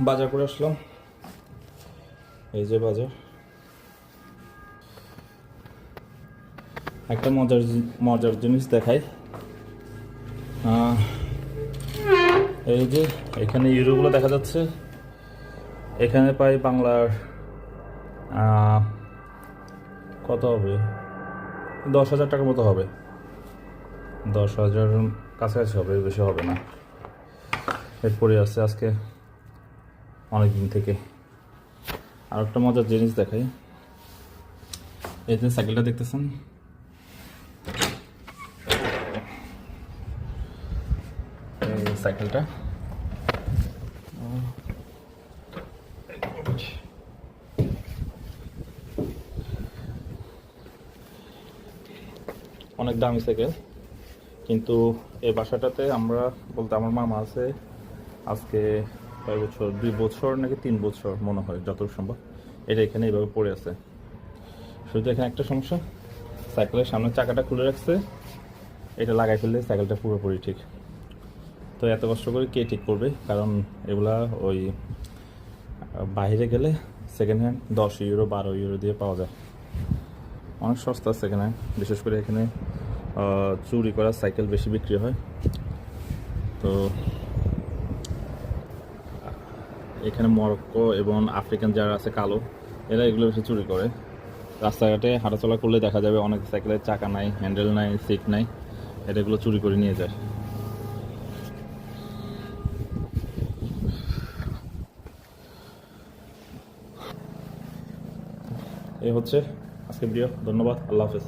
বাজার করে আসলাম। এই যে বাজার, একটা মজার মজার জিনিস দেখাই। এই যে এখানে ইউরোগুলো দেখা যাচ্ছে, এখানে পাই বাংলার কত হবে, 10,000 টাকার মতো হবে। 10,000 কাছাকাছি হবে, বেশি হবে না। এরপরে আছে আজকে অনেক দিন থেকে। আর একটা মজার জিনিস দেখাই, এই যে সাইকেলটা দেখতেছেন, এই সাইকেলটা অনেক দামি সাইকেল, কিন্তু এই বাসাটাতে আমরা বলতে আমার মামা আছে আজকে কয় বছর, 2 বছর নাকি 3 বছর মনে হয় যতটুকু সম্ভব, এটা এখানে এইভাবে পড়ে আছে। শুধু এখানে একটা সমস্যা, সাইকেলের সামনের চাকাটা খুলে রাখছে, এটা লাগাই ফেললে সাইকেলটা পুরোপুরি ঠিক। তো এত কষ্ট করে কে ঠিক করবে, কারণ এগুলা ওই বাইরে গেলে সেকেন্ড হ্যান্ড 10 ইউরো 12 ইউরো দিয়ে পাওয়া যায়, অনেক সস্তা সেকেন্ড হ্যান্ড। বিশেষ করে এখানে চুরি করা সাইকেল বেশি বিক্রি হয়। তো এখানে মরক্কো এবং আফ্রিকান যারা আছে কালো, এরা এগুলো বেশি চুরি করে। রাস্তাঘাটে হাঁটাচলা করলে দেখা যাবে অনেক সাইকেলের চাকা নাই, হ্যান্ডেল নাই, সিট নাই, এগুলো চুরি করে নিয়ে যায়। এই হচ্ছে আজকে ভিডিও। ধন্যবাদ, আল্লাহ হাফেজ।